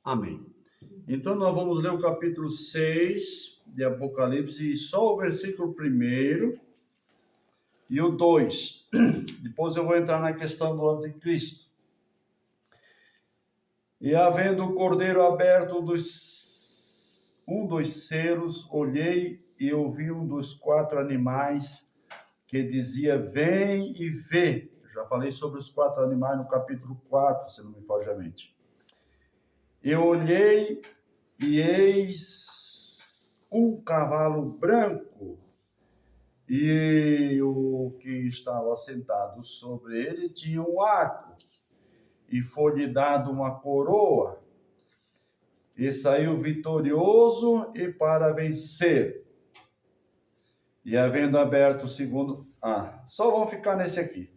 Amém. Então, nós vamos ler o capítulo 6 de Apocalipse, e só o versículo 1 e o 2. Depois eu vou entrar na questão do anticristo. E havendo o cordeiro aberto um dos selos, olhei e ouvi um dos 4 animais que dizia: vem e vê. Eu já falei sobre os 4 animais no capítulo 4, se não me falha a mente. Eu olhei e eis um cavalo branco, e o que estava sentado sobre ele tinha um arco, e foi-lhe dado uma coroa, e saiu vitorioso e para vencer. E havendo aberto o segundo... só vamos ficar nesse aqui.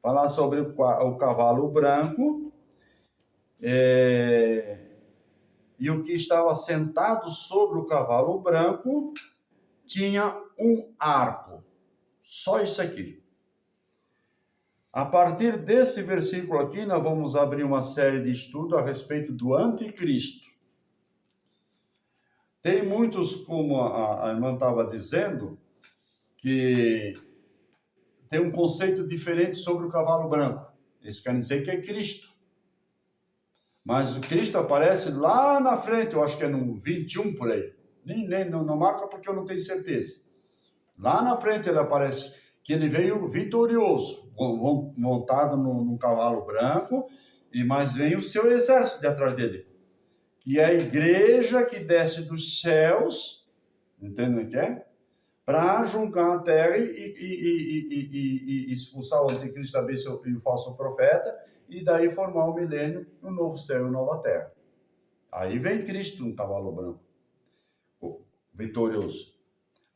Falar sobre o cavalo branco, e o que estava sentado sobre o cavalo branco tinha um arco. Só isso aqui. A partir desse versículo aqui, nós vamos abrir uma série de estudos a respeito do anticristo. Tem muitos, como a irmã estava dizendo, que tem um conceito diferente sobre o cavalo branco. Eles querem dizer que é Cristo. Mas o Cristo aparece lá na frente, eu acho que é no 21 por aí. Não marca porque eu não tenho certeza. Lá na frente ele aparece que ele veio vitorioso, montado num cavalo branco, mas vem o seu exército de atrás dele. Que é a igreja que desce dos céus, entendem o que é? Para julgar a terra e expulsar o anticristo também e o falso profeta, e daí formar o milênio, um novo céu e nova terra. Aí vem Cristo no cavalo branco, vitorioso.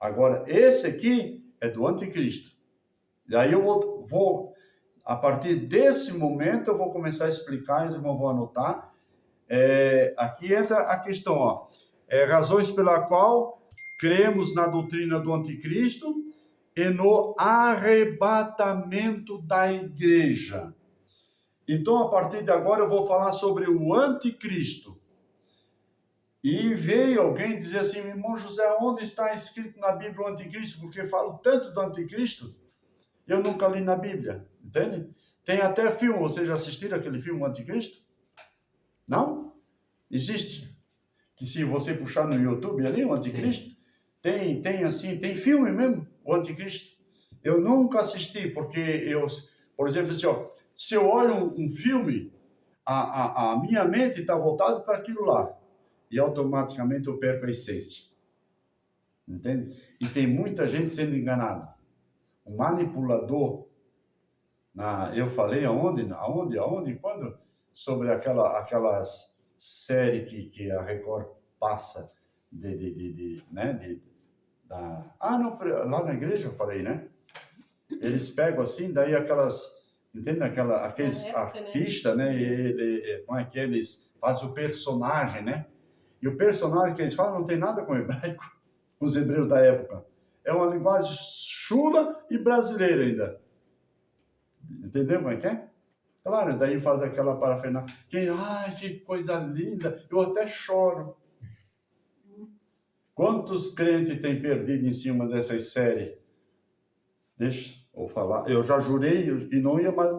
Agora, esse aqui é do anticristo. E aí eu vou, a partir desse momento, eu vou começar a explicar, os irmãos vão anotar. Aqui entra a questão, razões pela qual cremos na doutrina do anticristo e no arrebatamento da igreja. Então, a partir de agora, eu vou falar sobre o anticristo. E veio alguém dizer assim: irmão José, onde está escrito na Bíblia o anticristo? Porque falo tanto do anticristo, eu nunca li na Bíblia, entende? Tem até filme, vocês já assistiram aquele filme, o Anticristo? Não? Existe. Que se você puxar no YouTube ali, o Anticristo, tem filme mesmo, o Anticristo. Eu nunca assisti, porque por exemplo, assim, se eu olho um filme, a minha mente está voltada para aquilo lá. E automaticamente eu perco a essência. Entende? E tem muita gente sendo enganada. Um manipulador. Eu falei aonde, quando? Sobre aquelas série que a Record passa lá na igreja eu falei, né? Eles pegam assim, daí entende? Aqueles artistas, né? Como é que eles fazem o personagem, né? E o personagem que eles falam não tem nada com o hebraico, com os hebreus da época. É uma linguagem chula e brasileira ainda. Entendeu como é que é? Claro, daí faz aquela parafernália. Que coisa linda! Eu até choro. Quantos crentes têm perdido em cima dessas séries? Deixa eu falar. Eu já jurei que não ia mais...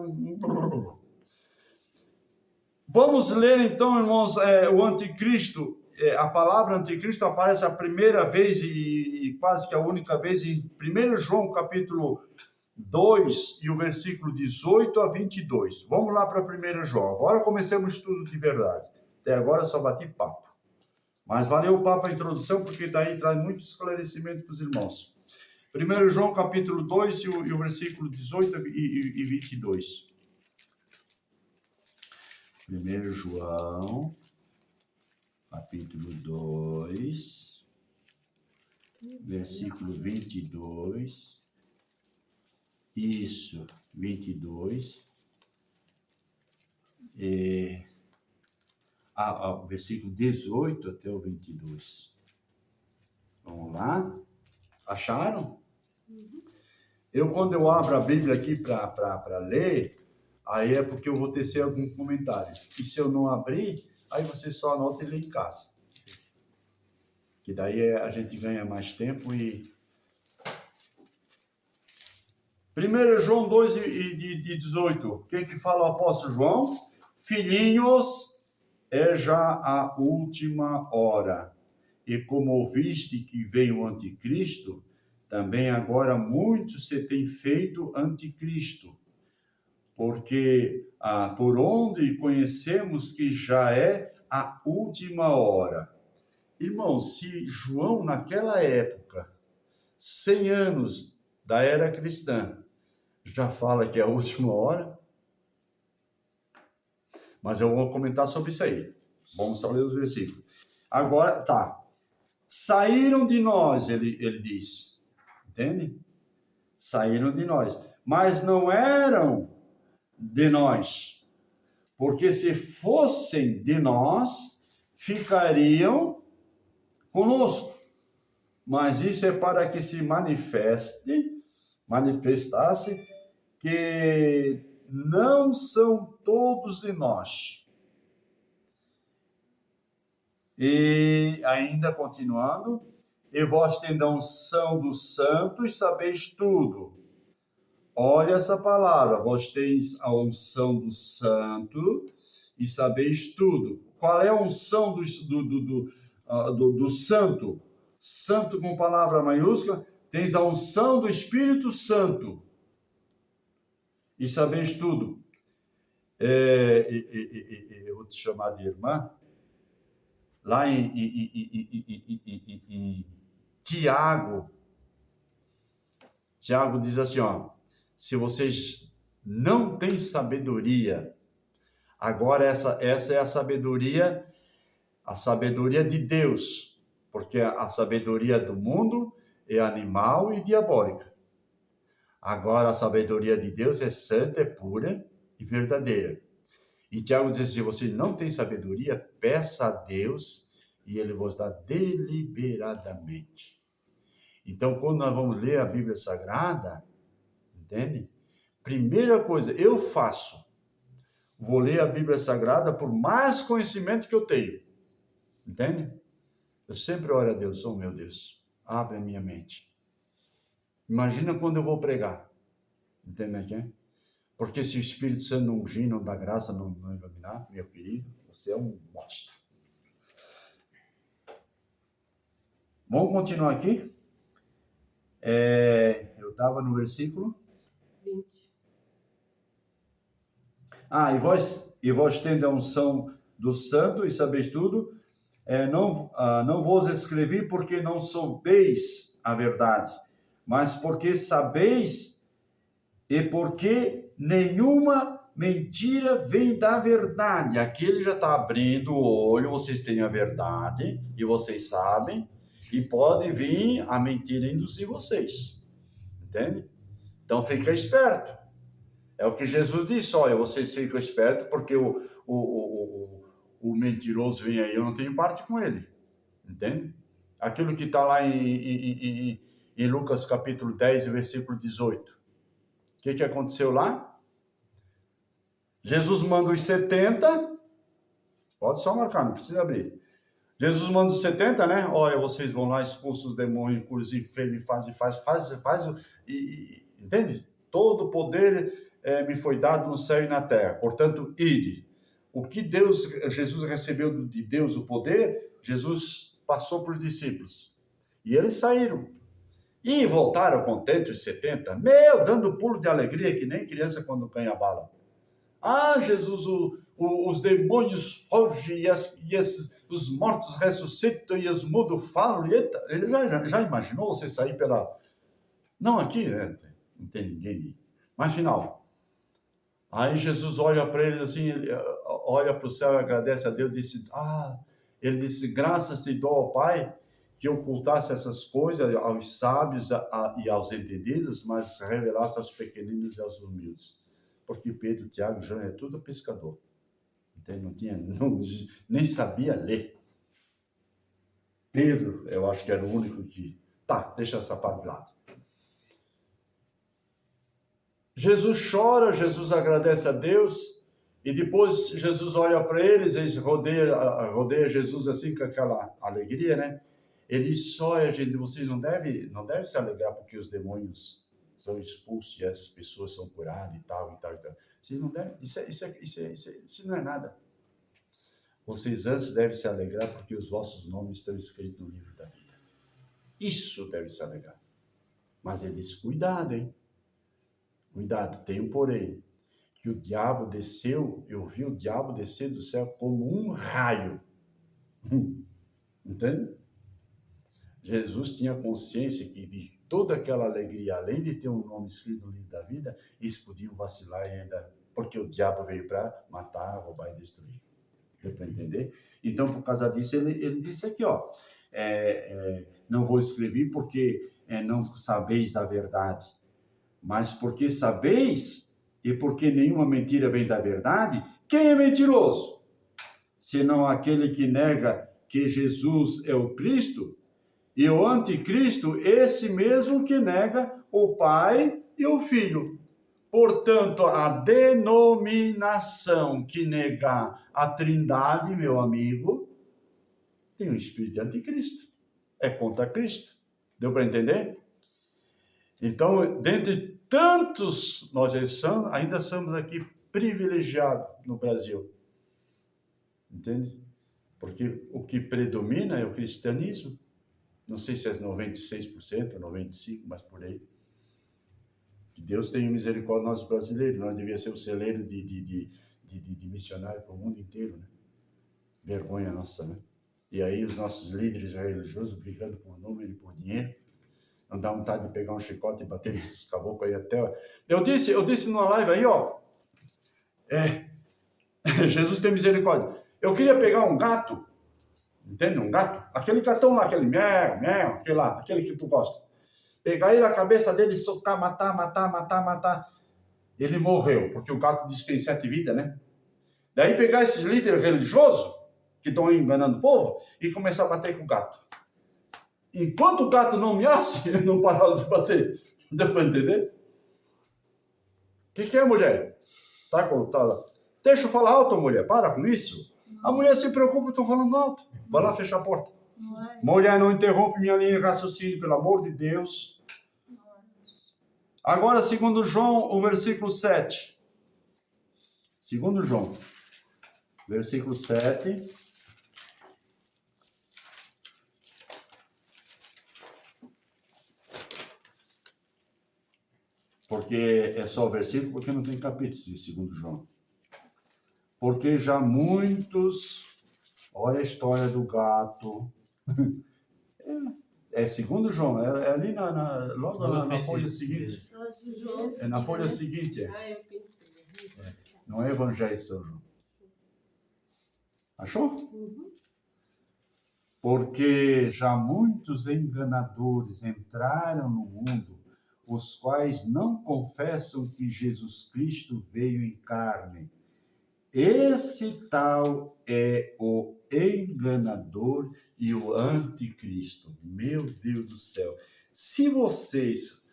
Vamos ler então, irmãos, o anticristo. A palavra anticristo aparece a primeira vez e quase que a única vez em 1 João capítulo 2 e o versículo 18 a 22. Vamos lá para 1 João. Agora começamos o estudo de verdade. Até agora só bati papo. Mas valeu o papo a introdução, porque daí traz muito esclarecimento para os irmãos. 1 João capítulo 2 e o versículo 18 e 22. 1 João capítulo 2, versículo 22. Isso, 22. Versículo 18 até o 22. Vamos lá? Acharam? Quando eu abro a Bíblia aqui para ler, aí é porque eu vou tecer algum comentário. E se eu não abrir, Aí você só anota e lê em casa. Que daí a gente ganha mais tempo e... 1 João 2 e 18. O que fala o apóstolo João? Filhinhos, é já a última hora. E como ouviste que veio o anticristo, também agora muitos se têm feito anticristo. Porque por onde conhecemos que já é a última hora. Irmão, se João naquela época, 100 anos da era cristã, já fala que é a última hora, mas eu vou comentar sobre isso aí. Vamos só ler os versículos. Agora, tá. Saíram de nós, ele diz. Entende? Saíram de nós. Mas não eram de nós. Porque se fossem de nós, ficariam conosco. Mas isso é para que se manifestasse que não são todos de nós. E ainda continuando, e vós tendes a unção do santo e sabeis tudo. Olha essa palavra, vós tens a unção do santo e sabeis tudo. Qual é a unção do santo? Santo com palavra maiúscula, tens a unção do Espírito Santo e sabeis tudo. Eu vou te chamar de irmã. Lá em Tiago diz assim, ó, se vocês não têm sabedoria, agora essa é a sabedoria de Deus, porque a sabedoria do mundo é animal e diabólica. Agora a sabedoria de Deus é santa, é pura e verdadeira. E Tiago diz, se você não tem sabedoria, peça a Deus e Ele vos dá deliberadamente. Então, quando nós vamos ler a Bíblia Sagrada, entende? Primeira coisa, eu faço. Vou ler a Bíblia Sagrada por mais conhecimento que eu tenho. Entende? Eu sempre oro a Deus, oh meu Deus, abre a minha mente. Imagina quando eu vou pregar. Entende aqui? Porque se o Espírito Santo não ungir, não dá graça, não iluminar, meu querido, você é um bosta. Vamos continuar aqui? Eu estava no versículo 20. E vós tende a unção do santo e sabeis tudo, não vos escrevi porque não soubeis a verdade, mas porque sabeis e porque nenhuma mentira vem da verdade. Aqui ele já está abrindo o olho, vocês têm a verdade e vocês sabem, e pode vir a mentira induzir vocês. Entende? Então fica esperto. É o que Jesus disse, olha, vocês ficam espertos porque o mentiroso vem aí, eu não tenho parte com ele. Entende? Aquilo que está lá em Lucas capítulo 10, versículo 18. O que aconteceu lá? Jesus manda os 70, pode só marcar, não precisa abrir. Jesus manda os 70, né? Olha, vocês vão lá, expulsam os demônios, curam os enfermos, faz, entende? Todo o poder me foi dado no céu e na terra, portanto, ide. O que Jesus recebeu de Deus o poder, Jesus passou para os discípulos. E eles saíram. E voltaram contentes os 70, dando pulo de alegria, que nem criança quando ganha bala. Ah, Jesus, os demônios fogem os mortos ressuscitam e os mudos falam. Eita, ele já imaginou você sair pela... Não, aqui não tem ninguém. Mas, final. Aí Jesus olha para eles assim, ele olha para o céu e agradece a Deus. Ele disse, graças te dou ao Pai, que ocultasse essas coisas aos sábios e aos entendidos, mas revelasse aos pequeninos e aos humildes. Porque Pedro, Tiago, João é tudo pescador. Então, nem sabia ler. Pedro, eu acho que era o único que... Tá, deixa essa parte de lado. Jesus chora, Jesus agradece a Deus, E depois Jesus olha para eles rodeia Jesus assim com aquela alegria, né? Ele só, gente, vocês não devem se alegrar porque os demônios são expulsos e as pessoas são curadas e tal, e tal, e tal. Vocês não devem, isso não é nada. Vocês antes devem se alegrar porque os vossos nomes estão escritos no livro da vida. Isso deve se alegrar. Mas ele diz, cuidado, hein? Cuidado, tem um porém. Que o diabo desceu, eu vi o diabo descer do céu como um raio. Entende? Jesus tinha consciência que de toda aquela alegria, além de ter um nome escrito no livro da vida, eles podiam vacilar ainda, porque o diabo veio para matar, roubar e destruir. Deu para entender? Então, por causa disso, ele disse aqui, ó, não vou escrever porque não sabeis da verdade, mas porque sabeis e porque nenhuma mentira vem da verdade. Quem é mentiroso? Senão aquele que nega que Jesus é o Cristo, e o anticristo, esse mesmo que nega o Pai e o Filho. Portanto, a denominação que negar a Trindade, meu amigo, tem um espírito de anticristo. É contra Cristo. Deu para entender? Então, dentre tantos, nós ainda somos aqui privilegiados no Brasil. Entende? Porque o que predomina é o cristianismo. Não sei se é 96%, 95%, mas por aí. Que Deus tenha misericórdia nós brasileiros. Nós devíamos ser o celeiro de missionário para o mundo inteiro, né? Vergonha nossa, né? E aí os nossos líderes religiosos brigando por número e por dinheiro. Não dá vontade de pegar um chicote e bater nesses caboclos aí até... Eu disse numa live aí, ó. Jesus tem misericórdia. Eu queria pegar um gato, entende? Um gato. Aquele gatão lá, aquele mel, aquele que tu gosta. Pegar ele, a cabeça dele, socar, matar. Ele morreu, porque o gato diz que tem 7 vidas, né? Daí pegar esses líderes religiosos, que estão enganando o povo, e começar a bater com o gato. Enquanto o gato não ameaça, ele não parava de bater. Deu para entender? O que é, mulher? Tá lá. Deixa eu falar alto, mulher. Para com isso. A mulher se preocupa, eu estou falando alto. Vai lá fechar a porta. Mulher, não interrompe minha linha de raciocínio, pelo amor de Deus. Agora, segundo João, o versículo 7. Segundo João, versículo 7. Porque é só o versículo, porque não tem capítulo de segundo João. Porque já muitos... Olha a história do gato. É segundo João, é ali logo na folha seguinte. É na folha seguinte. Ah, eu pensei. Não é Evangelho de São João. Achou? Uhum. Porque já muitos enganadores entraram no mundo, os quais não confessam que Jesus Cristo veio em carne. Esse tal é o enganador e o anticristo. Meu Deus do céu. Se vocês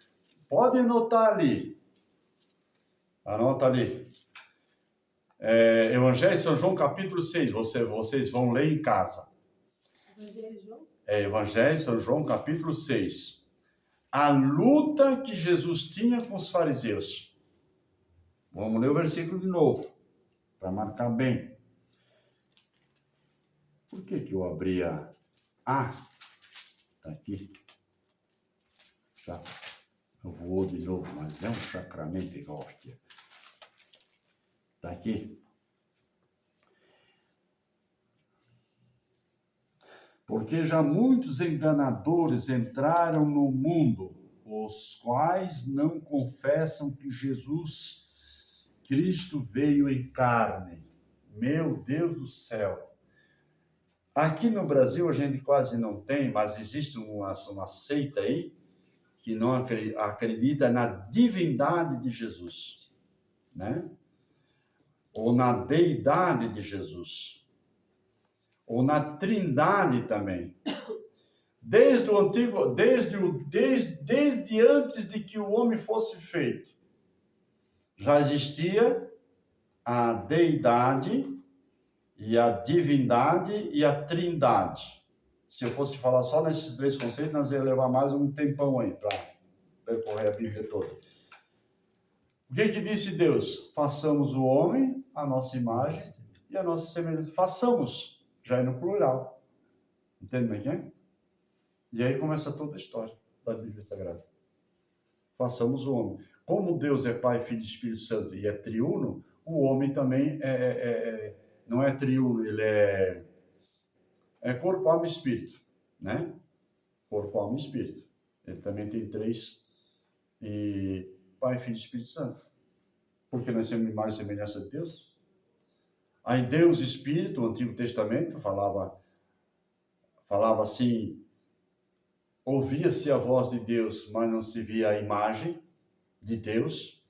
podem anotar ali, anota ali, Evangelho de São João, capítulo 6, vocês vão ler em casa. Evangelho de João? Evangelho de São João, capítulo 6. A luta que Jesus tinha com os fariseus. Vamos ler o versículo de novo, para marcar bem. Por que eu abri a... Ah, tá aqui. Já voou de novo, mas é um sacramento igual hostia. Tá aqui. Porque já muitos enganadores entraram no mundo, os quais não confessam que Jesus Cristo veio em carne. Meu Deus do céu. Aqui no Brasil a gente quase não tem, mas existe uma seita aí que não acredita na divindade de Jesus, né? Ou na deidade de Jesus. Ou na trindade também. Desde o antigo, desde antes de que o homem fosse feito, já existia a deidade e a divindade e a trindade. Se eu fosse falar só nesses 3 conceitos, nós ia levar mais um tempão aí para percorrer a Bíblia toda. O que disse Deus? Façamos o homem a nossa imagem e a nossa semelhança. Façamos, já é no plural. Entende bem quem? E aí começa toda a história da Bíblia Sagrada. Façamos o homem. Como Deus é Pai, Filho e Espírito Santo e é triuno, o homem também não é triuno, ele é corpo, alma e espírito, né? Corpo, alma e espírito. Ele também tem 3, e Pai, Filho e Espírito Santo. Porque nós temos imagem e semelhança de Deus. Aí Deus Espírito, o Antigo Testamento, falava assim, ouvia-se a voz de Deus, mas não se via a imagem de Deus.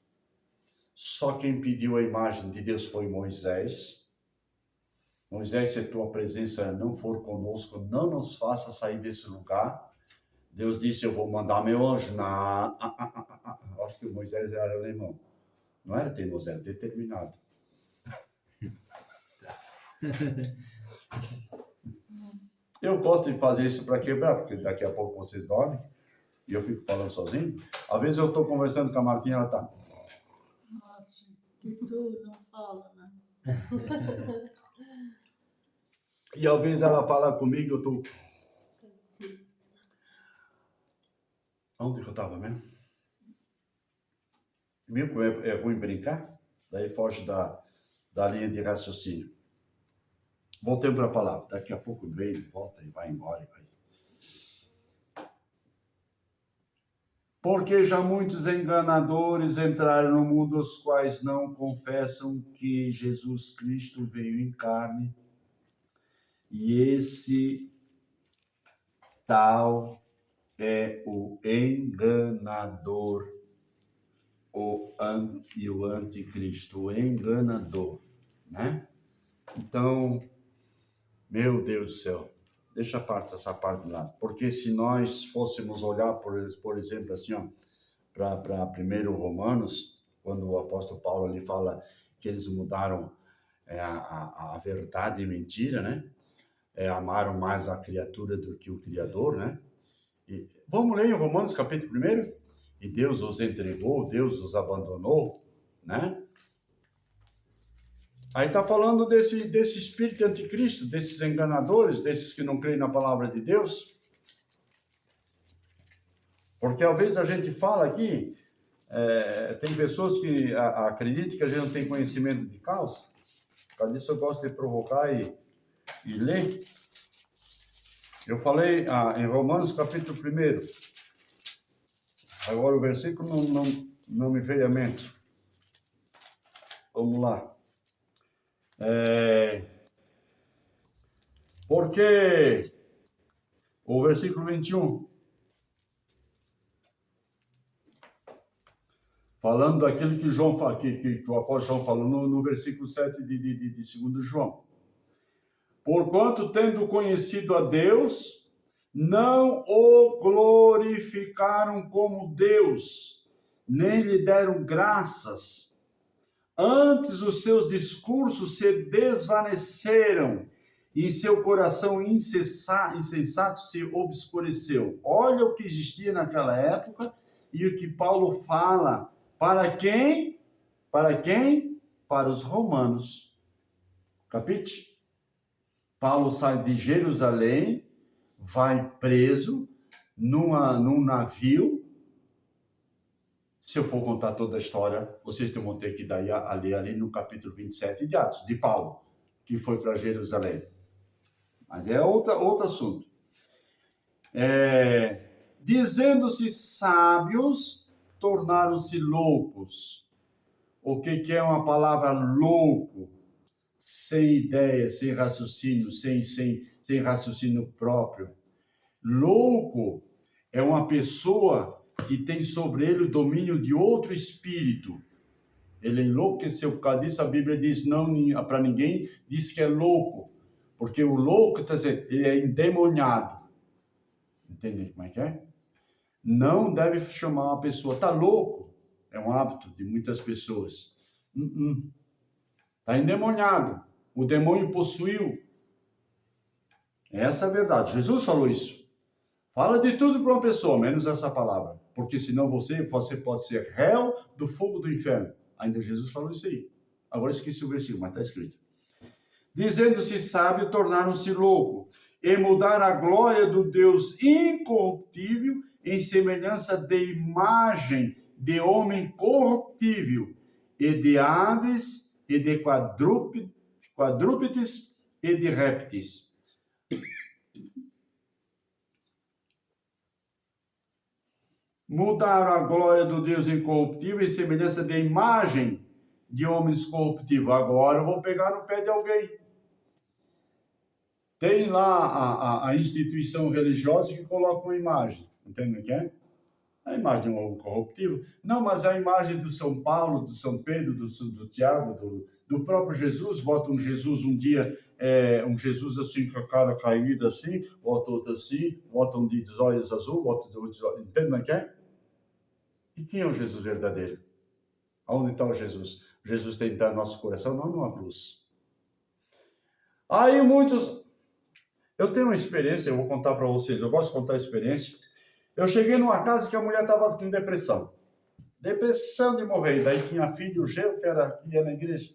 Só quem pediu a imagem de Deus foi Moisés. Moisés, se a tua presença não for conosco, não nos faça sair desse lugar. Deus disse, eu vou mandar meu anjo Acho que o Moisés era alemão. Não era teimoso, era determinado. Eu gosto de fazer isso para quebrar, porque daqui a pouco vocês dormem e eu fico falando sozinho. Às vezes eu estou conversando com a Martinha, ela está... Nossa, que tu não fala, né? E às vezes ela fala comigo, eu estou... Onde que eu estava mesmo? Viu como é ruim brincar? Daí foge da linha de raciocínio. Voltemos para a palavra. Daqui a pouco vem, volta e vai embora. Porque já muitos enganadores entraram no mundo, os quais não confessam que Jesus Cristo veio em carne. E esse tal é o enganador, o anticristo, o enganador, né? Então, meu Deus do céu, deixa essa parte de lado. Porque se nós fôssemos olhar, por exemplo, assim, para 1 Romanos, quando o apóstolo Paulo ali fala que eles mudaram a verdade e mentira, né? Amaram mais a criatura do que o Criador, né? E, vamos ler em Romanos capítulo 1? E Deus os entregou, Deus os abandonou, né? Aí está falando desse espírito anticristo, desses enganadores, desses que não creem na palavra de Deus. Porque às vezes a gente fala aqui, tem pessoas que acreditam que a gente não tem conhecimento de causa. Por causa disso eu gosto de provocar e ler. Eu falei em Romanos capítulo 1. Agora o versículo não me veio à mente. Vamos lá. Porque o versículo 21, falando daquilo que o apóstolo João falou no versículo 7 de 2 João. Porquanto, tendo conhecido a Deus, não o glorificaram como Deus, nem lhe deram graças. Antes os seus discursos se desvaneceram e seu coração insensato se obscureceu. Olha o que existia naquela época e o que Paulo fala. Para quem? Para quem? Para os romanos. Capite? Paulo sai de Jerusalém, vai preso num navio. Se eu for contar toda a história, vocês vão ter que ler ali no capítulo 27 de Atos, de Paulo, que foi para Jerusalém. Mas é outro assunto. Dizendo-se sábios, tornaram-se loucos. O que é uma palavra louco? Sem ideia, sem raciocínio, sem raciocínio próprio. Louco é uma pessoa que tem sobre ele o domínio de outro espírito. Ele enlouqueceu, por causa disso a Bíblia diz não para ninguém, diz que é louco, porque o louco, ele é endemoniado. Entende como é que é? Não deve chamar uma pessoa, tá louco, é um hábito de muitas pessoas. Está endemoniado. O demônio possuiu. Essa é a verdade. Jesus falou isso. Fala de tudo para uma pessoa, menos essa palavra. Porque senão você pode ser réu do fogo do inferno. Ainda Jesus falou isso aí. Agora esqueci o versículo, mas está escrito. Dizendo-se sábio, tornaram-se louco, e mudaram a glória do Deus incorruptível em semelhança de imagem de homem corruptível, e de aves, e de quadrúpedes, e de répteis. Mudaram a glória do Deus incorruptível em semelhança de imagem de homens corruptíveis. Agora eu vou pegar no pé de alguém. Tem lá a instituição religiosa que coloca uma imagem. Entende o que é? A imagem de um homem corruptível. Não, mas a imagem do São Paulo, do São Pedro, do Tiago, do próprio Jesus. Bota um Jesus um dia, um Jesus assim com a cara caída assim, bota outro assim, bota um de olhos azul, bota outro, entende o que é? E quem é o Jesus verdadeiro? Aonde está o Jesus? Jesus tem que estar no nosso coração, não numa cruz. Aí muitos... Eu tenho uma experiência, eu vou contar para vocês, eu gosto de contar a experiência. Eu cheguei numa casa que a mulher estava com depressão. Depressão de morrer. Daí tinha filho, o Geu, que ia na igreja.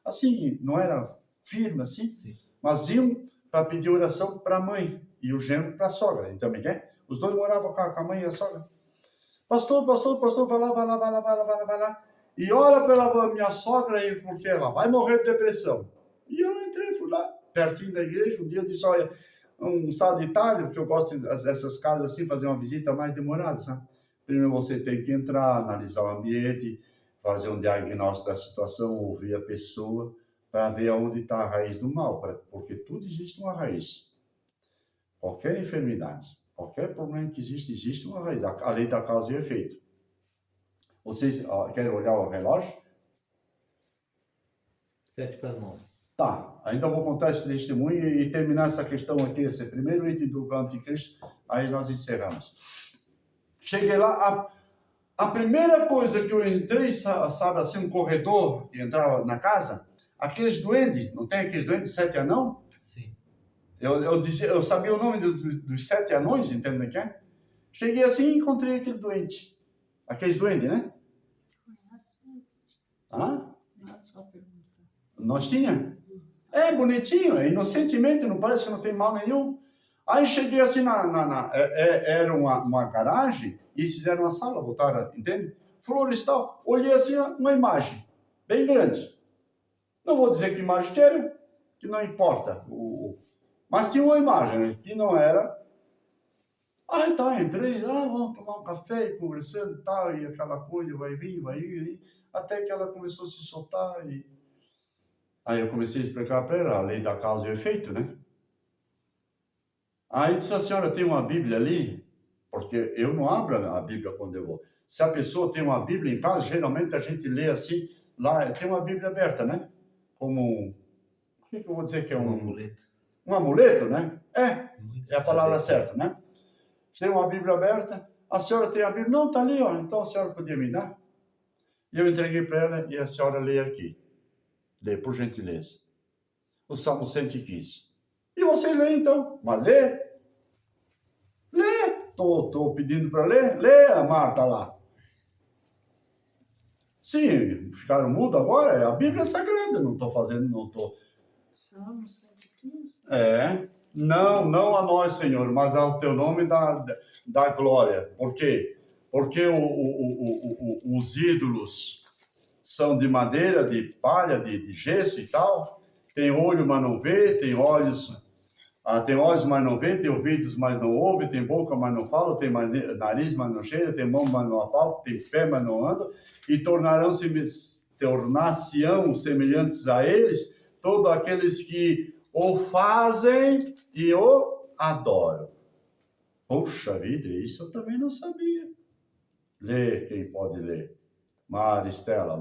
Assim, não era firme assim, sim, mas iam para pedir oração para a mãe e o genro para a sogra. Então, os dois moravam com a mãe e a sogra. Pastor, vai lá. E ora pela minha sogra aí, porque ela vai morrer de depressão. E eu entrei, fui lá, pertinho da igreja. Um dia eu disse, olha, um sábado de tarde, porque eu gosto dessas casas assim, fazer uma visita mais demorada, sabe? Primeiro você tem que entrar, analisar o ambiente, fazer um diagnóstico da situação, ouvir a pessoa, para ver onde está a raiz do mal, porque tudo existe uma raiz. Qualquer enfermidade, qualquer problema que existe uma raiz, a lei da causa e efeito. Vocês querem olhar o relógio? 7:09. Tá, ainda vou contar esse testemunho e terminar essa questão aqui, esse primeiro item do anticristo, aí nós encerramos. Cheguei lá, a primeira coisa que eu entrei, sabe assim, um corredor que entrava na casa, aqueles duendes, não tem aqueles duendes de 7 anão? Sim. Eu sabia o nome dos 7 anões, entende o que é? Cheguei assim e encontrei aquele doente. Aqueles duendes, né? Conhece? Ah? Não, só pergunta. Nós tinha? É bonitinho, inocentemente, não parece que não tem mal nenhum. Aí cheguei assim era uma garagem e fizeram uma sala, botaram, entende? Flores e tal. Olhei assim uma imagem, bem grande. Não vou dizer que imagem que era, que não importa. Mas tinha uma imagem, né, que não era. Aí tá, entrei, vamos tomar um café, conversando e tal, e aquela coisa, vai vir, até que ela começou a se soltar e... Aí eu comecei a explicar para ela a lei da causa e efeito, né? Aí disse, a senhora tem uma Bíblia ali? Porque eu não abro a Bíblia quando eu vou. Se a pessoa tem uma Bíblia em casa, geralmente a gente lê assim, lá tem uma Bíblia aberta, né? Como, o que eu vou dizer que é Um amuleto. Um amuleto, né? É a palavra certa, né? Tem uma Bíblia aberta, a senhora tem a Bíblia? Não, tá ali, ó, então a senhora podia me dar? E eu entreguei para ela e a senhora lê aqui. Lê, por gentileza. O Salmo 115. E você lê, então. Mas lê. Lê. Tô pedindo para ler. Lê, a Marta lá. Sim, ficaram mudos agora. A Bíblia é sagrada. Não estou fazendo, não estou... Salmo 115? Não a nós, Senhor, mas ao teu nome da glória. Por quê? Porque os ídolos são de madeira, de palha, de gesso e tal. Tem olho, mas não vê. Tem olhos, mas não vê. Tem ouvidos, mas não ouve. Tem boca, mas não fala. Tem nariz, mas não cheira. Tem mão, mas não apalpa. Tem pé, mas não anda. E tornar-se-ão semelhantes a eles todos aqueles que o fazem e o adoram. Poxa vida, isso eu também não sabia. Lê, quem pode ler. Maristela,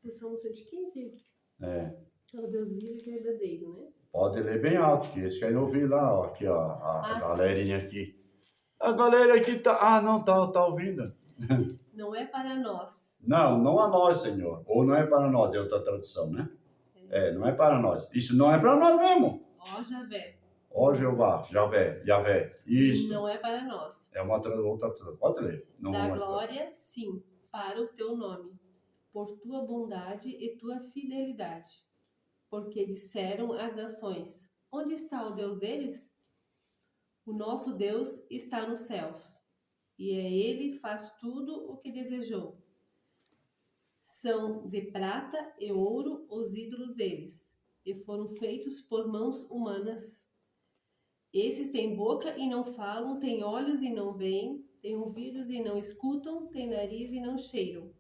O Salmo 115? É. O Deus vive e verdadeiro, né? Pode ler bem alto, que esse que eu ouvi lá, ó, aqui, ó, a galerinha aqui. A galera aqui tá... não, tá ouvindo. não é para nós. Não, não a nós, Senhor. Ou não é para nós, é outra tradução, né? Não é para nós. Isso não é para nós mesmo. Ó Javé. Ó Jeová, Javé. Isso. Não é para nós. É uma outra tradução. Pode ler. Não Da vou mais glória, sim, para o teu nome, por tua bondade e tua fidelidade. Porque disseram as nações: onde está o Deus deles? O nosso Deus está nos céus, e ele faz tudo o que desejou. São de prata e ouro os ídolos deles, e foram feitos por mãos humanas. Esses têm boca e não falam, têm olhos e não veem, têm ouvidos e não escutam, têm nariz e não cheiram,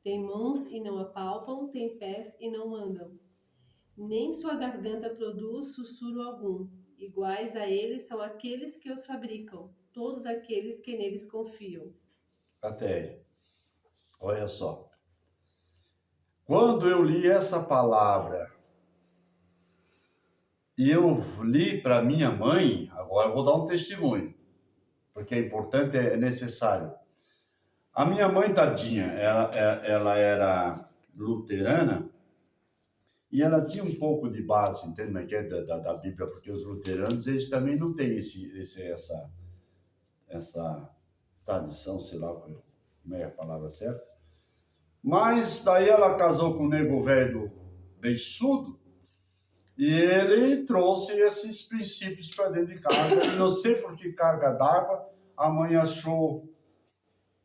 têm mãos e não apalpam, têm pés e não andam. Nem sua garganta produz sussurro algum. Iguais a eles são aqueles que os fabricam, todos aqueles que neles confiam. Até aí. Olha só. Quando eu li essa palavra e eu li para minha mãe, agora eu vou dar um testemunho, porque é importante, é necessário. A minha mãe, tadinha, ela era luterana e ela tinha um pouco de base, entende, da Bíblia, porque os luteranos, eles também não têm essa tradição, sei lá como é a palavra certa. Mas daí ela casou com um nego velho beiçudo e ele trouxe esses princípios para dentro de casa. E não sei por que carga d'água a mãe achou,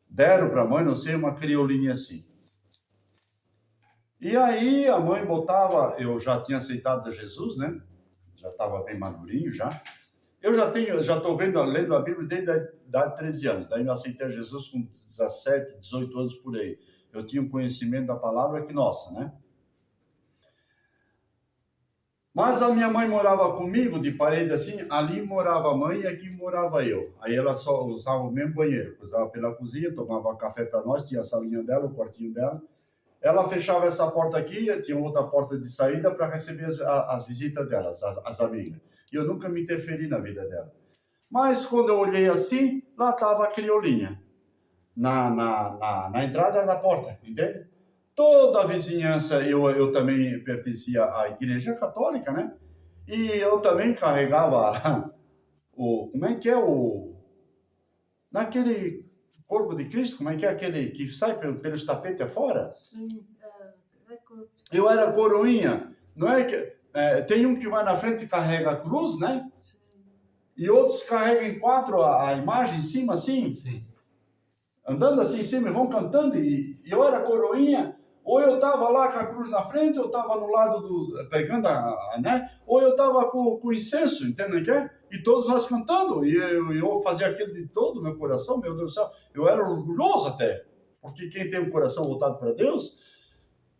deram para a mãe, não sei, uma criolinha assim. E aí a mãe botava, eu já tinha aceitado Jesus, né? Já estava bem madurinho já. Eu já estou lendo a Bíblia desde a idade de 13 anos. Daí eu aceitei Jesus com 17, 18 anos por aí. Eu tinha um conhecimento da palavra que nossa, né? Mas a minha mãe morava comigo, de parede assim, ali morava a mãe e aqui morava eu. Aí ela só usava o mesmo banheiro, cruzava pela cozinha, tomava café para nós, tinha a salinha dela, o quartinho dela. Ela fechava essa porta aqui, tinha outra porta de saída para receber as visitas delas, as amigas. E eu nunca me interferi na vida dela. Mas quando eu olhei assim, lá estava a criolinha. Na entrada da porta, entende? Toda a vizinhança, eu também pertencia à igreja católica, né? E eu também carregava como é que é naquele corpo de Cristo, como é que é aquele que sai pelos tapetes afora? Sim, é corpo. Eu era coroinha, não é que... tem um que vai na frente e carrega a cruz, né? Sim. E outros carregam em quatro a imagem em cima, assim. Sim. Andando assim em cima e vão cantando, e eu era coroinha, ou eu estava lá com a cruz na frente, ou eu estava no lado pegando né? Ou eu estava com incenso, entende o que é? E todos nós cantando, e eu fazia aquilo de todo o meu coração, meu Deus do céu, eu era orgulhoso até, porque quem tem um coração voltado para Deus,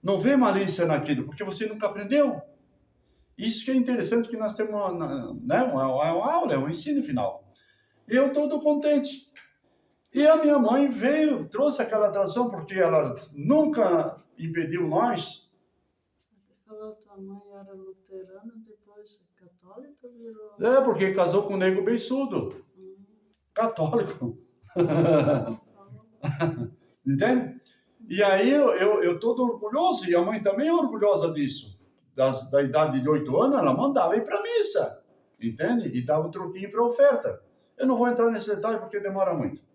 não vê malícia naquilo, porque você nunca aprendeu. Isso que é interessante, que nós temos uma aula, um ensino final. E eu todo contente. E a minha mãe veio, trouxe aquela tradição, porque ela nunca impediu nós. Você falou que tua mãe era luterana, depois católica virou... É, porque casou com um nego beiçudo. Católico. Entende? E aí eu todo orgulhoso, e a mãe também é orgulhosa disso. Da idade de 8 anos, ela mandava ir para a missa. Entende? E dava um troquinho para oferta. Eu não vou entrar nesse detalhe porque demora muito.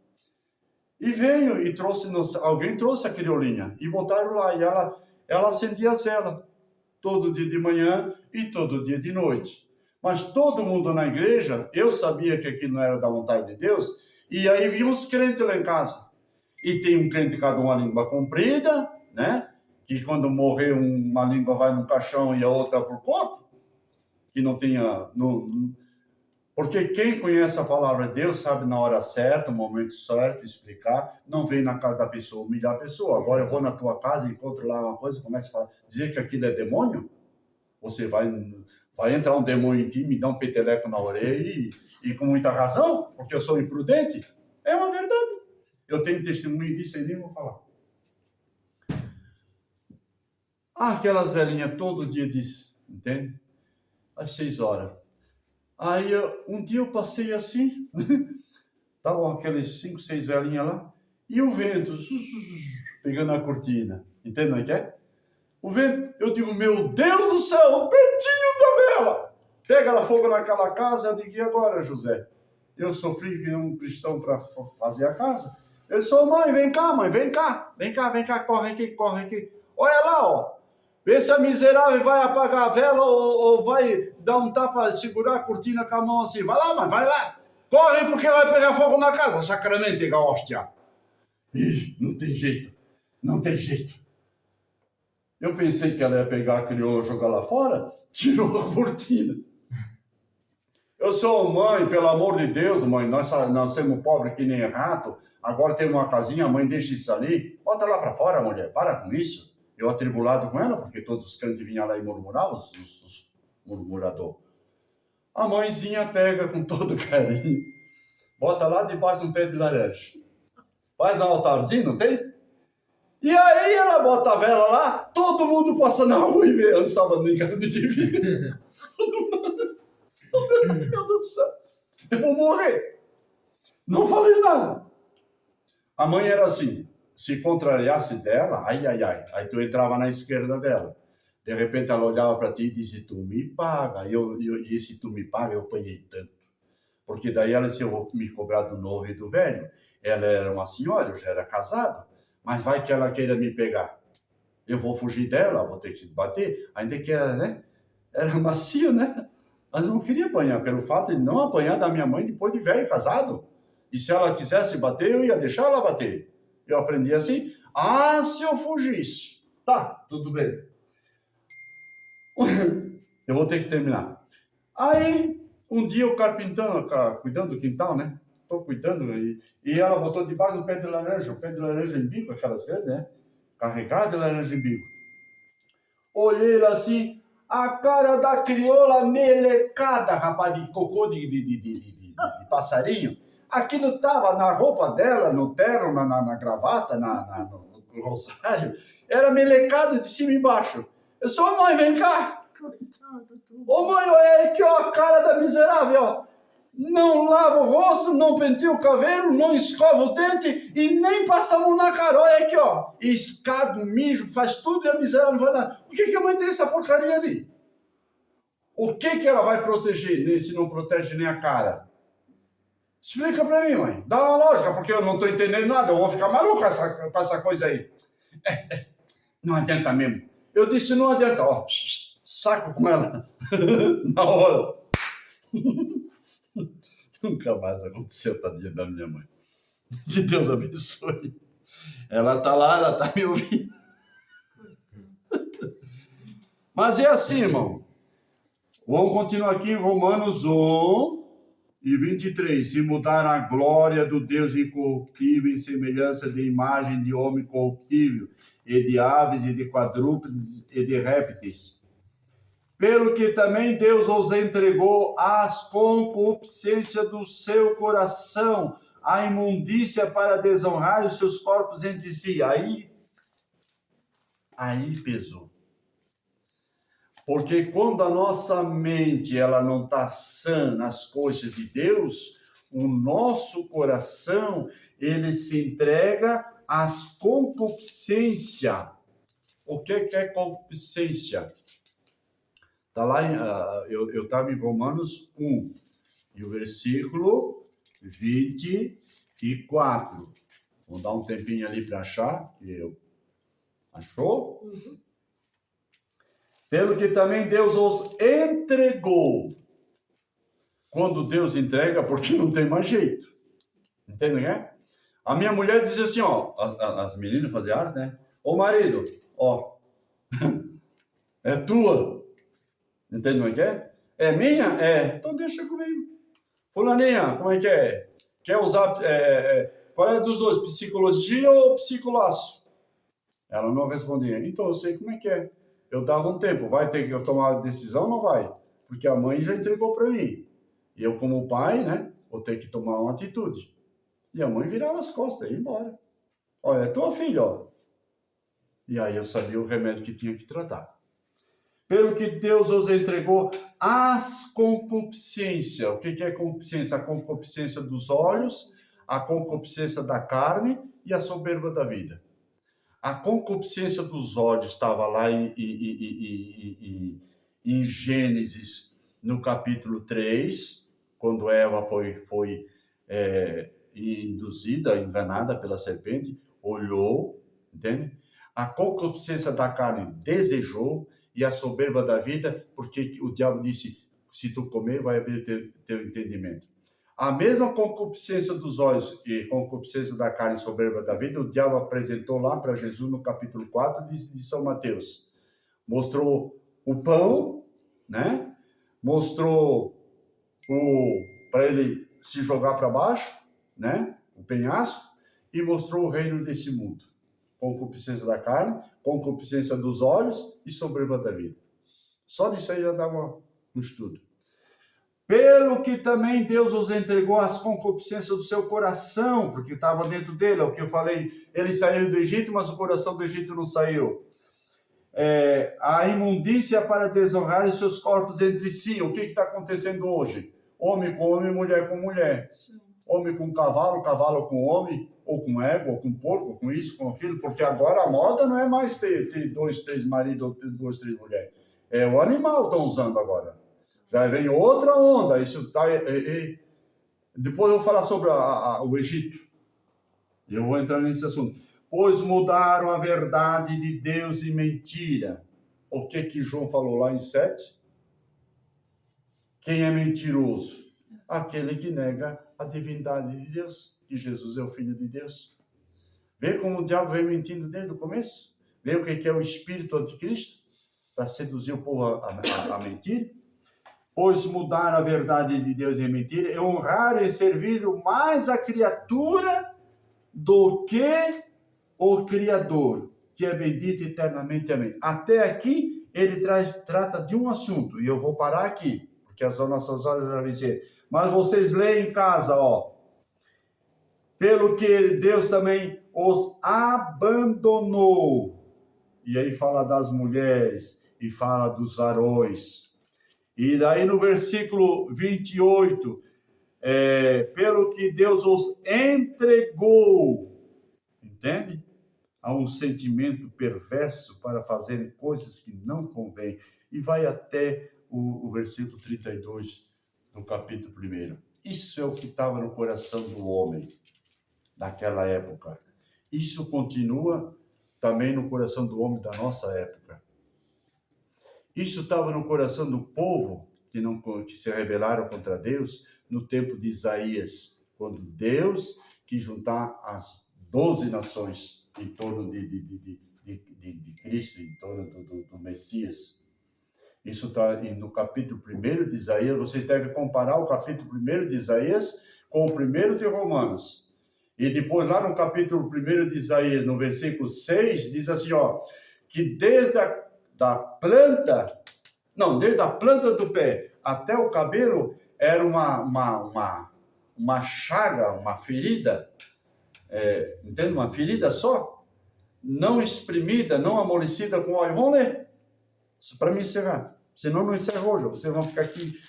E veio e alguém trouxe a criolinha e botaram lá. E ela acendia as velas todo dia de manhã e todo dia de noite. Mas todo mundo na igreja, eu sabia que aquilo não era da vontade de Deus, e aí vinham os crentes lá em casa. E tem um crente com uma língua comprida, né? Que quando morrer uma língua vai no caixão e a outra pro corpo. Que não tenha... Porque quem conhece a palavra de Deus sabe na hora certa, no momento certo, explicar. Não vem na casa da pessoa humilhar a pessoa. Agora eu vou na tua casa e encontro lá uma coisa, começa a falar, dizer que aquilo é demônio. Você vai entrar um demônio em ti, me dá um peteleco na orelha e com muita razão, porque eu sou imprudente. É uma verdade. Eu tenho testemunho disso e nem vou falar. Aquelas velhinhas todo dia disso, entende? Às 6 horas. Aí um dia eu passei assim, estavam aqueles 5, 6 velhinhas lá, E o vento, pegando a cortina. Entende o que é? O vento, eu digo, meu Deus do céu, o ventinho da vela. Pega ela fogo naquela casa, eu digo, e agora, José? Eu sofri que um cristão para fazer a casa. Eu disse, mãe, vem cá, corre aqui. Olha lá, ó. Vê se a miserável vai apagar a vela ou vai dar um tapa, segurar a cortina com a mão assim. Vai lá, mãe, vai lá. Corre porque vai pegar fogo na casa. Sacramente, hóstia. Ih, não tem jeito. Eu pensei que ela ia pegar a crioula e jogar lá fora, tirou a cortina. Eu sou mãe, pelo amor de Deus, mãe, nós somos pobres que nem rato, agora tem uma casinha, a mãe deixa isso ali, bota lá para fora, mulher, para com isso. Eu atribulado com ela, porque todos os crentes vinham lá e murmuravam, os murmuradores. A mãezinha pega com todo carinho, bota lá debaixo de um pé de laranja. Faz um altarzinho, não tem? E aí ela bota a vela lá, todo mundo passa na rua e vê. Antes estava brincando de vir. Meu Deus do céu, eu vou morrer. Não falei nada. A mãe era assim, se contrariasse dela, ai. Aí tu entrava na esquerda dela. De repente ela olhava para ti e disse, tu me paga. E esse tu me paga, eu apanhei tanto. Porque daí ela disse, eu vou me cobrar do novo e do velho. Ela era uma senhora, eu já era casado. Mas vai que ela queira me pegar. Eu vou fugir dela, vou ter que bater. Ainda que ela, né? Era macio, né? Mas eu não queria apanhar, pelo fato de não apanhar da minha mãe depois de velho casado. E se ela quisesse bater, eu ia deixar ela bater. Eu aprendi assim, se eu fugisse. Tá, tudo bem. Eu vou ter que terminar. Aí, um dia eu carpintando, cuidando do quintal, né? Estou cuidando, e ela botou debaixo do pé de laranja, o pé de laranja em bico, aquelas grandes, né? Carregado de laranja em bico. Olhei assim, a cara da crioula melecada, rapaz, de cocô de passarinho. Aquilo estava na roupa dela, no terno, na gravata, no rosário. Era melecado de cima e embaixo. Eu sou, mãe, vem cá. Coitado, tu. Ô mãe, olha aqui, ó, a cara da miserável, ó. Não lava o rosto, não penteia o cabelo, não escova o dente e nem passa a mão na cara. Olha aqui, ó. Escada, mijo, faz tudo e a miséria não vai dar. Por que a mãe tem essa porcaria ali? O que ela vai proteger se não protege nem a cara? Explica pra mim, mãe. Dá uma lógica, porque eu não tô entendendo nada. Eu vou ficar maluco com essa coisa aí. Não adianta mesmo. Eu disse, não adianta. Ó, saco com ela. Na hora. Nunca mais aconteceu, tadinha da minha mãe. Que Deus abençoe. Ela tá lá, ela tá me ouvindo. Mas é assim, irmão. Vamos continuar aqui em Romanos 1:23. Se mudar a glória do Deus incorruptível em semelhança de imagem de homem corruptível, e de aves, e de quadrúpedes, e de répteis. Pelo que também Deus os entregou às concupiscências do seu coração, à imundícia para desonrar os seus corpos entre si. Aí pesou. Porque quando a nossa mente ela não está sã nas coisas de Deus, o nosso coração ele se entrega às concupiscências. O que é concupiscência? Está lá, eu estava em Romanos 1, e o versículo 24. Vamos dar um tempinho ali para achar. Achou? Uhum. Pelo que também Deus os entregou. Quando Deus entrega, porque não tem mais jeito. Entende, né? A minha mulher dizia assim, ó, as meninas faziam arte, né? Ô marido, ó, é tua. Entende como é que é? É minha? É. Então deixa comigo. Fulaninha, como é que é? Quer usar... qual é dos dois? Psicologia ou psicolaço? Ela não respondia. Então eu sei como é que é. Eu dava um tempo. Vai ter que eu tomar a decisão ou não vai? Porque a mãe já entregou para mim. E eu como pai, né? Vou ter que tomar uma atitude. E a mãe virava as costas e ia embora. Olha, é tua filha, ó. E aí eu sabia o remédio que tinha que tratar. Pelo que Deus os entregou às concupiscências. O que é concupiscência? A concupiscência dos olhos, a concupiscência da carne e a soberba da vida. A concupiscência dos olhos estava lá em Gênesis, no capítulo 3, quando Eva foi induzida, enganada pela serpente, olhou, entende? A concupiscência da carne desejou, e a soberba da vida, porque o diabo disse, se tu comer, vai abrir teu entendimento. A mesma concupiscência dos olhos e concupiscência da carne e soberba da vida, o diabo apresentou lá para Jesus no capítulo 4 de São Mateus. Mostrou o pão, né? Mostrou para ele se jogar para baixo, né? O penhasco, e mostrou o reino desse mundo. Concupiscência da carne, concupiscência dos olhos e soberba da vida. Só disso aí já dá um estudo. Pelo que também Deus os entregou às concupiscências do seu coração, porque estava dentro dele, é o que eu falei, eles saíram do Egito, mas o coração do Egito não saiu. A imundícia para desonrar os seus corpos entre si. O que está acontecendo hoje? Homem com homem, mulher com mulher. Sim. Homem com cavalo, cavalo com homem, ou com égua, ou com porco, ou com isso, com aquilo, porque agora a moda não é mais ter 2, 3 maridos, ou ter 2, 3 mulheres. É o animal que estão usando agora. Já vem outra onda. Isso tá, depois eu vou falar sobre o Egito. Eu vou entrar nesse assunto. Pois mudaram a verdade de Deus em mentira. O que João falou lá em 7? Quem é mentiroso? Aquele que nega a divindade de Deus, que Jesus é o Filho de Deus. Vê como o diabo vem mentindo desde o começo? Vê o que é o espírito anticristo? Para seduzir o povo a mentir? Pois mudaram a verdade de Deus em mentira, e honraram e serviram mais a criatura do que o Criador, que é bendito eternamente. Amém. Até aqui, ele trata de um assunto, e eu vou parar aqui, porque as nossas horas já venceram. Mas vocês leem em casa, ó. Pelo que Deus também os abandonou. E aí fala das mulheres, e fala dos varões. E daí no versículo 28, pelo que Deus os entregou, entende? A um sentimento perverso para fazerem coisas que não convêm. E vai até o versículo 32 do capítulo 1. Isso é o que estava no coração do homem naquela época. Isso continua também no coração do homem da nossa época. Isso estava no coração do povo que se rebelaram contra Deus no tempo de Isaías, quando Deus quis juntar as 12 nações em torno de Cristo, em torno do Messias. Isso está no capítulo 1 de Isaías. Vocês devem comparar o capítulo 1 de Isaías com o 1 de Romanos. E depois, lá no capítulo 1 de Isaías, no versículo 6, diz assim, ó, que desde a planta do pé até o cabelo era uma chaga, uma ferida, entende? Uma ferida só, não exprimida, não amolecida com óleo. Vamos ler, para me encerrar, senão não encerro hoje, vocês vão ficar aqui.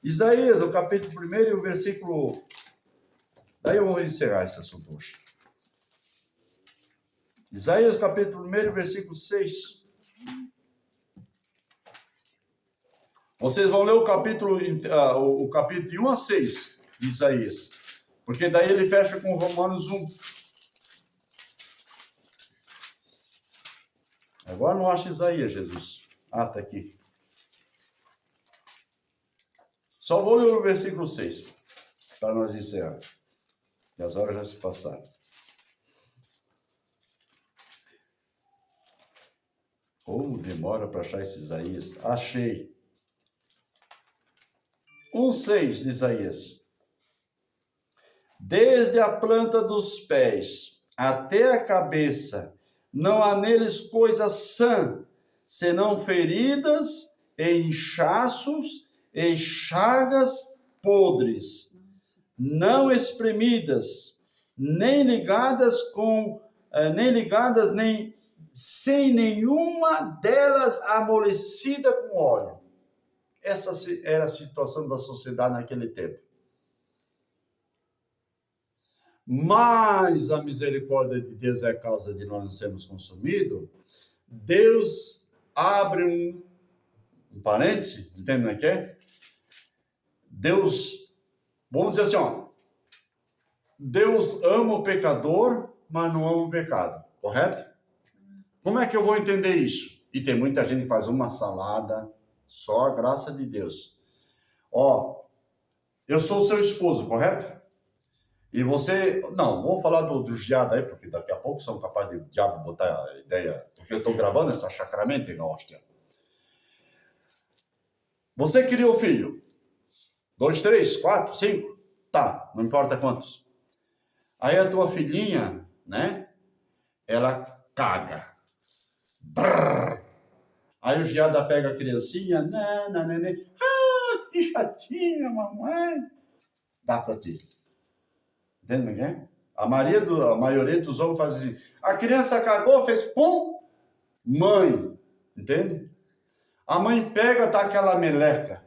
Isaías, o capítulo 1 e o versículo... Daí eu vou encerrar esse assunto hoje. Isaías, capítulo 1, versículo 6. Vocês vão ler o capítulo de 1 a 6 de Isaías. Porque daí ele fecha com Romanos 1. Agora não acha Isaías, Jesus. Ah, está aqui. Só vou ler o versículo 6, para nós encerrar. E as horas já se passaram. Como demora para achar esse Isaías? Achei. 1,6 de Isaías. Desde a planta dos pés até a cabeça, não há neles coisa sã, senão feridas, e inchaços, e chagas podres, não espremidas, nem ligadas, nem sem nenhuma delas amolecida com óleo. Essa era a situação da sociedade naquele tempo. mas a misericórdia de Deus é a causa de nós não sermos consumidos, Deus abre um parêntese, entende o que é? Deus, vamos dizer assim, ó, Deus ama o pecador, mas não ama o pecado, correto? Como é que eu vou entender isso? E tem muita gente que faz uma salada, só a graça de Deus. Ó, eu sou seu esposo, correto? E você, não, vou falar dos diabos aí, porque daqui a pouco são capazes de o diabo botar a ideia, porque eu estou gravando essa sacramento na hóstia. Você criou filho, 2, 3, 4, 5, tá, não importa quantos. Aí a tua filhinha, né, ela caga. Brrr. Aí o Giada pega a criancinha, que chatinha, mamãe. Dá pra ti. Entende, ninguém? A maioria dos homens faz assim. A criança cagou, fez pum, mãe. Entende? A mãe pega, dá aquela meleca.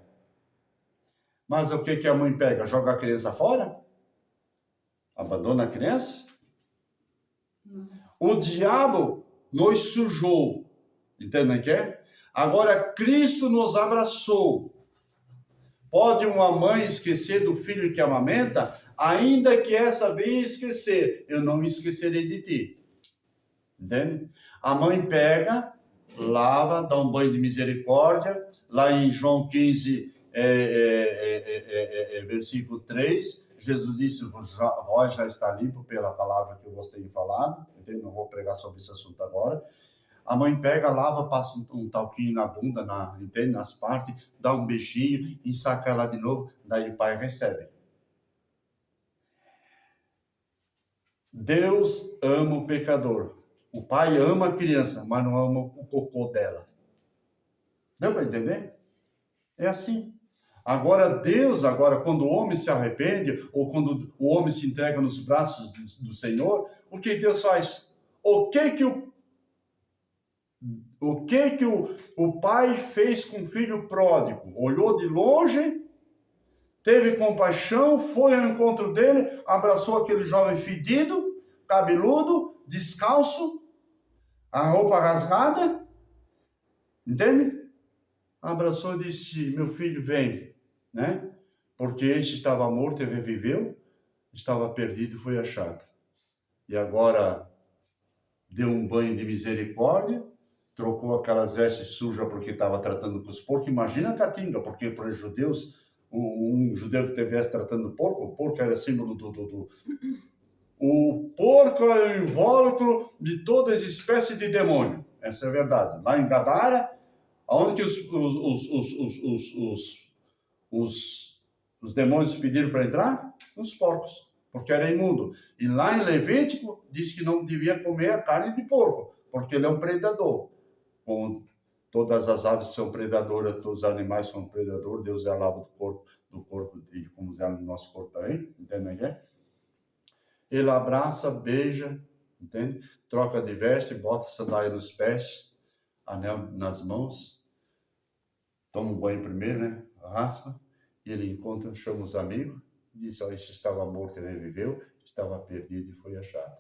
Mas o que a mãe pega? Joga a criança fora? Abandona a criança? Não. O diabo nos sujou. Entende o que é? Agora Cristo nos abraçou. Pode uma mãe esquecer do filho que amamenta? Ainda que essa venha esquecer, eu não me esquecerei de ti. Entende? A mãe pega, lava, dá um banho de misericórdia. Lá em João 15, versículo 3, Jesus disse, vós já está limpo pela palavra que eu vos tenho falado. Entende? Não vou pregar sobre esse assunto agora. A mãe pega, lava, passa um talquinho na bunda, entende? Nas partes, dá um beijinho, ensaca ela de novo, daí o pai recebe. Deus ama o pecador. O pai ama a criança, mas não ama o cocô dela. Deu para entender? É assim. Agora, Deus, quando o homem se arrepende, ou quando o homem se entrega nos braços do Senhor, o que Deus faz? O que o pai fez com o filho pródigo? Olhou de longe, teve compaixão, foi ao encontro dele, abraçou aquele jovem fedido, cabeludo, descalço, a roupa rasgada, entende? Abraçou e disse, meu filho, vem, né? Porque este estava morto e reviveu, estava perdido e foi achado. E agora deu um banho de misericórdia, trocou aquelas vestes sujas porque estava tratando com os porcos. Imagina a caatinga, porque para os judeus, um judeu que estivesse tratando porco, o porco era símbolo O porco é o invólucro de todas as espécies de demônio. Essa é a verdade. Lá em Gadara, onde que os demônios pediram para entrar? Nos porcos, porque era imundo. E lá em Levítico, diz que não devia comer a carne de porco, porque ele é um predador. Como todas as aves são predadoras, todos os animais são predadores, Deus é lava do corpo e como é no nosso corpo também, entende? Ele abraça, beija, entende? Troca de veste, bota sandália nos pés, anel nas mãos, toma um banho primeiro, né? Raspa, e ele encontra, chama os amigos, diz, esse estava morto e reviveu, estava perdido e foi achado.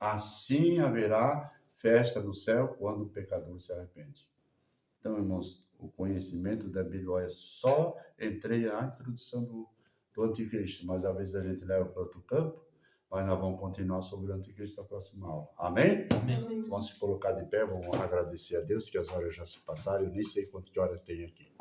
Assim haverá festa no céu quando o pecador se arrepende. Então, irmãos, o conhecimento da Bíblia, só entrei na introdução do anticristo, mas às vezes a gente leva para outro campo, mas nós vamos continuar sobre o anticristo na próxima aula. Amém? Amém. Vamos se colocar de pé, vamos agradecer a Deus, que as horas já se passaram, eu nem sei quantas horas tem aqui.